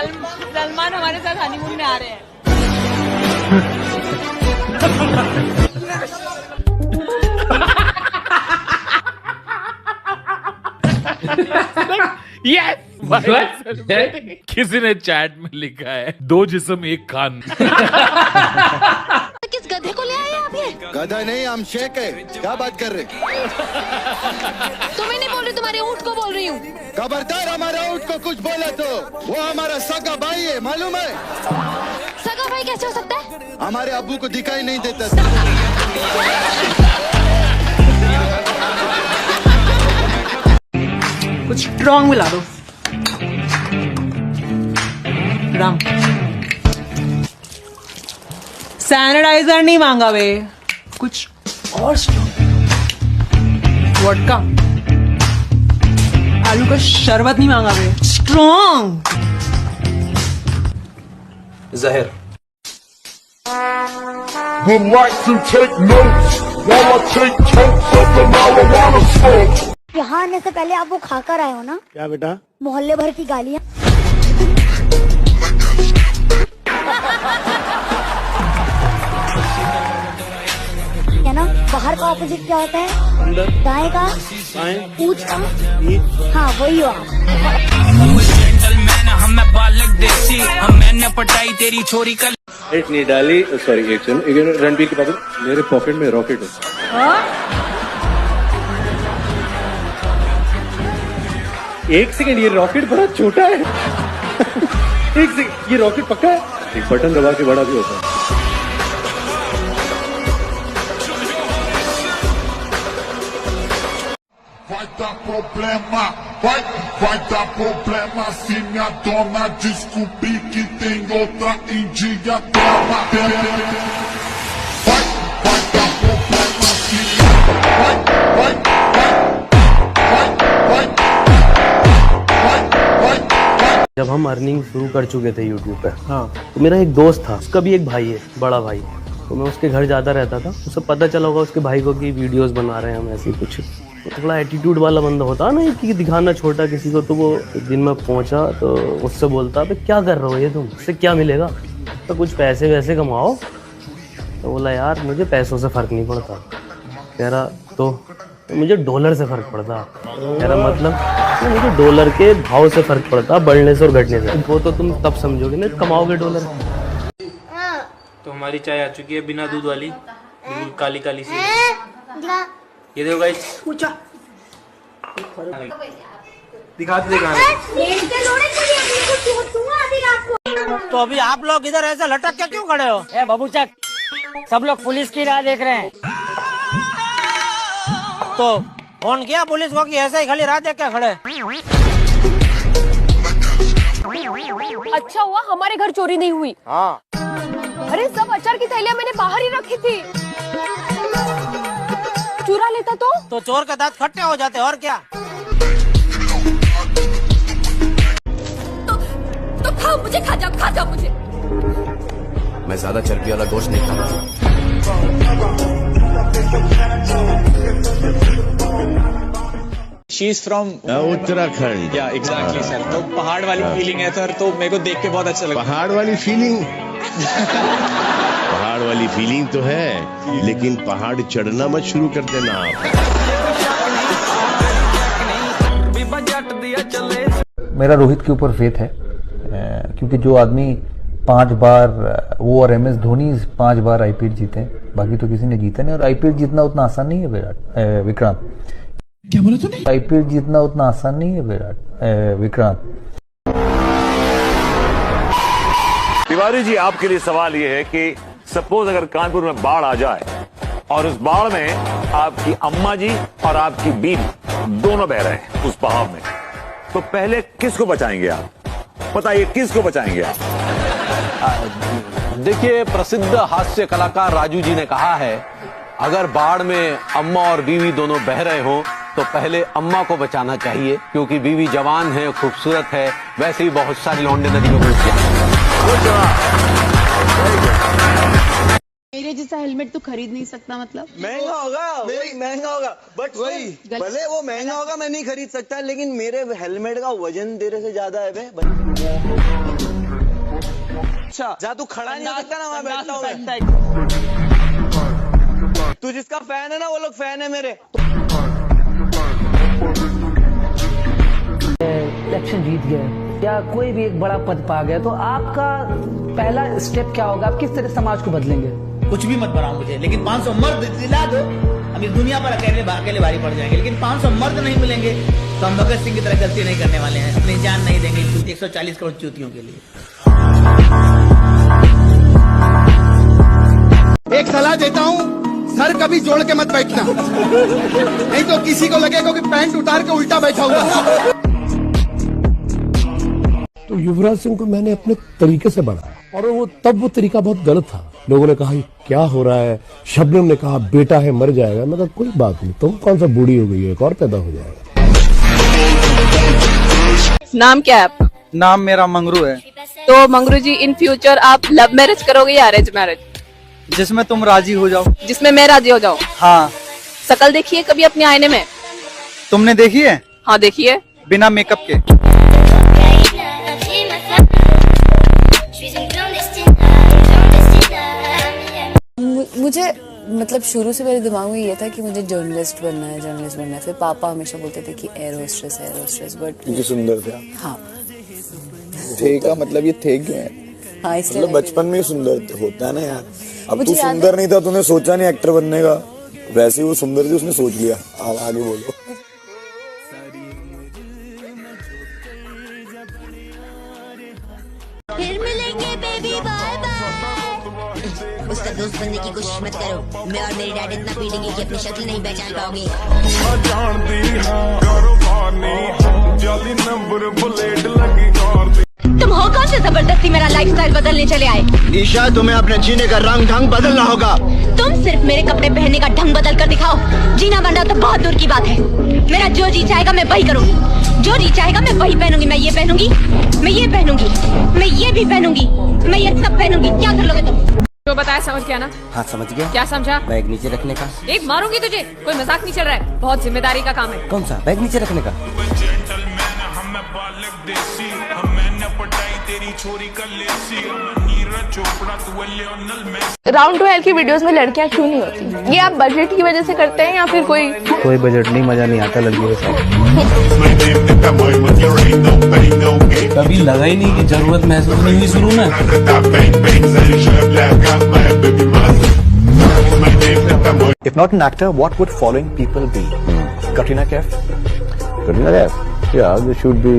सलमान हमारे साथ हनीमून में आ रहे हैं। यस किसी ने चैट में लिखा है 2 जिस्म 1 कान। किस गधे को ले आए आप ये? गधा नहीं, हम शेख है। क्या बात कर रहे? तुम्हें नहीं बोल रही, तुम्हारे ऊँट को बोल रही हूँ। खबरदार हमारा ऊँट को कुछ बोला तो वो हमारा सगा भाई है, मालूम है? सगा भाई कैसे हो सकता है? हमारे अब्बू को दिखाई नहीं देता। कुछ स्ट्रॉन्ग मिला दो। राम सैनिटाइजर नहीं मांगा वे, कुछ और स्ट्रॉन्ग। वोडका, आलू का शरबत नहीं मांगा वे, स्ट्रॉन्ग। जहर। Would like to take notes while I take totes of the marijuana smoke. यहाँ आने से पहले आप वो खाकर आए हो ना? क्या बेटा? मोहल्ले भर की गालियाँ। क्या ना? बाहर का ऑपोजिट क्या होता है? अंदर। दाएं का? पूछ का? हाँ वही हो आप। मैंने पटाई तेरी छोरी का। एक नहीं डाली, सॉरी एक रणबीर की बात। मेरे पॉकेट में रॉकेट है। एक सेकंड, ये रॉकेट बड़ा छोटा है। एक सेकंड, ये रॉकेट पक्का है? एक बटन दबा के बड़ा भी होता है। Vai dar problema, vai dar problema se minha dona descobrir que tem outra indígena dela. Vai dar problema se जब हम अर्निंग शुरू कर चुके थे यूट्यूब पे, हाँ, तो मेरा एक दोस्त था, उसका भी एक भाई है, बड़ा भाई। तो मैं उसके घर जाता रहता था। उसे पता चला होगा उसके भाई को कि वीडियोस बना रहे हैं हम, ऐसे कुछ। तो थोड़ा एटीट्यूड वाला बंदा होता है ना, कि दिखाना छोटा किसी को। तो वो एक दिन मैं पहुंचा तो उससे बोलता, अबे क्या कर रहे हो ये तुम, इससे क्या मिलेगा? तो कुछ पैसे वैसे कमाओ। तो बोला, यार मुझे पैसों से फ़र्क नहीं पड़ता। कह रहा तो मुझे डॉलर से फ़र्क पड़ता। कह रहा मतलब मुझे डॉलर के भाव से फ़र्क पड़ता, बढ़ने से और घटने से। वो तो तुम तब समझोगे ना, कमाओगे डॉलर। तो हमारी चाय आ चुकी है बिना दूध वाली, बिल्कुल काली काली सी। ये देखो गाइस, पूछा दिखाते तो अभी आप लोग इधर ऐसे लटक के क्यों खड़े हो? ए बबूचक, सब लोग पुलिस की राह देख रहे हैं। तो फोन किया पुलिस को कि ऐसे ही खाली राह देख के खड़े? अच्छा हुआ हमारे घर चोरी नहीं हुई। हाँ। अरे सब अचार की थैलियां मैंने बाहर ही रखी थी। चुरा लेता तो चोर के दांत खट्टे हो जाते और क्या? तो खाओ मुझे, खा जाओ मुझे। मैं ज्यादा चर्बी वाला गोश्त नहीं खाता। She is from Uttarakhand. या एग्जैक्टली सर। तो पहाड़ वाली फीलिंग है सर, तो मेरे को देख के बहुत अच्छा लगा। पहाड़ वाली फीलिंग पहाड़ वाली फीलिंग तो है, लेकिन पहाड़ चढ़ना मत शुरू कर देना आप। मेरा रोहित के ऊपर फेथ है, क्योंकि जो आदमी 5 बार, वो और MS धोनी 5 बार IPL जीते, बाकी तो किसी ने जीता नहीं। और IPL जीतना उतना आसान नहीं है विक्रांत। क्या बोला तूने? IPL जीतना उतना आसान नहीं है विक्रांत। तिवारी जी, आपके लिए सवाल ये है कि सपोज अगर कानपुर में बाढ़ आ जाए और उस बाढ़ में आपकी अम्मा जी और आपकी बीवी दोनों बह रहे हैं उस बहाव में, तो पहले किसको बचाएंगे आप? बताइए, किसको बचाएंगे आप? देखिए, प्रसिद्ध हास्य कलाकार राजू जी ने कहा है, अगर बाढ़ में अम्मा और बीवी दोनों बह रहे हो तो पहले अम्मा को बचाना चाहिए, क्योंकि बीवी जवान है, खूबसूरत है। वैसे ही बहुत सारी लौंडे नदी में घुस गए। मेरे जैसा हेलमेट तो खरीद नहीं सकता, मतलब महंगा होगा, वही महंगा होगा, बट वही भले वो महंगा होगा मैं नहीं खरीद सकता, लेकिन मेरे हेलमेट का वजन तेरे से ज्यादा है बे। अच्छा जा तू खड़ा नहीं हो सकता ना, वहाँ बैठता हूँ। तू जिसका फैन है ना वो लोग फैन है मेरे। इलेक्शन जीत गए या कोई भी एक बड़ा पद पा गया तो आपका पहला स्टेप क्या होगा? आप किस तरह समाज को बदलेंगे? कुछ भी मत बनाओ मुझे, लेकिन 500 मर्द दिला दो, हम इस दुनिया पर अकेले भारी पड़ जाएंगे। लेकिन 500 मर्द नहीं मिलेंगे तो हम भगत सिंह की तरह गलती नहीं करने वाले हैं, अपनी जान नहीं देंगे 140 करोड़ चूतियों के लिए। एक सलाह देता हूँ, सर कभी जोड़ के मत बैठना, नहीं तो किसी को लगेगा कि पैंट उतार के उल्टा बैठा हुआ। तो युवराज सिंह को मैंने अपने तरीके से बढ़ाया और वो तरीका बहुत गलत था। लोगों ने कहा क्या हो रहा है, शबनम ने कहा बेटा है मर जाएगा, मैं कहा कोई बात नहीं, तुम कौन सा बूढ़ी हो गई है, एक और पैदा हो जाएगा। नाम क्या है आपका? नाम मेरा मंगरू है। तो मंगरू जी, इन फ्यूचर आप लव मैरिज करोगे या अरेंज मैरिज? जिसमें तुम राजी हो जाओ। जिसमें मैं राजी हो जाऊँ? हाँ। शकल देखी है कभी अपने आईने में? तुमने देखी है? हाँ देखी है। बिना मेकअप के? मुझे मतलब शुरू से मेरे दिमाग में ये था कि मुझे जर्नलिस्ट बनना है। फिर पापा हमेशा बोलते थे कि एयर होस्टेस, बट क्योंकि सुंदर थे। हाँ थे का मतलब ये थे क्यों है? हाँ, इसलिए मतलब बचपन में ही सुंदर होता है ना यार। अब तू सुंदर नहीं था, तूने सोचा नहीं एक्टर बनने का, वैसे ही वो सुंदर थी, उसने सोच लिया। अब आगे बोलो। फिर मिलेंगे बेबी, बाय बाय। उसका दोस्त बनने की कोशिश मत करो, मैं और मेरी डैड इतना पीटेंगे कि अपनी शक्ल नहीं पहचान पाओगे। तुम हो कौन से जबरदस्ती मेरा लाइफस्टाइल बदलने चले आए? ईशा, तुम्हें अपने जीने का रंग ढंग बदलना होगा। तुम सिर्फ मेरे कपड़े पहनने का ढंग बदल कर दिखाओ, जीना बनना तो बहुत दूर की बात है। मेरा जो जी चाहेगा मैं वही करूँगी, जो जी चाहेगा मैं वही पहनूंगी। मैं ये पहनूंगी, मैं ये पहनूंगी, मैं ये भी पहनूंगी, मैं ये सब पहनूंगी। क्या कर लोगे तुम? जो बताया समझ गया ना? हाँ समझ गया। क्या समझा? बैग नीचे रखने का। एक मारूंगी तुझे, कोई मजाक नहीं चल रहा है, बहुत जिम्मेदारी का काम है। कौन सा? बैग नीचे रखने का। राउंड 12 की वीडियोस में लड़कियां क्यों नहीं होती? ये आप बजट की वजह से करते हैं या फिर कोई बजट नहीं, मजा नहीं आता लड़कियों के साथ। कभी लगा ही नहीं कि जरूरत महसूस नहीं हुई शुरू में। If not an actor, what would following people be? Katrina Kaif? Katrina Kaif? Yeah, they should be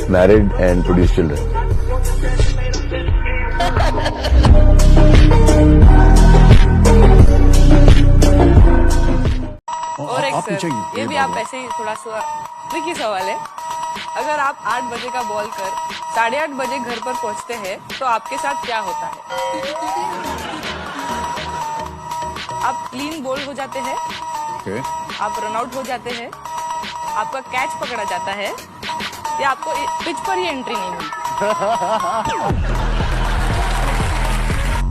married and produce children. और एक सर, ये भी आप ऐसे ही थोड़ा सा ट्रिकी सवाल है। अगर आप 8 बजे का बॉल कर 8:30 बजे घर पर पहुंचते हैं तो आपके साथ क्या होता है? आप क्लीन बोल्ड हो जाते हैं, आप रन आउट हो जाते हैं, आपका कैच पकड़ा जाता है या आपको पिच पर ही एंट्री नहीं मिलती?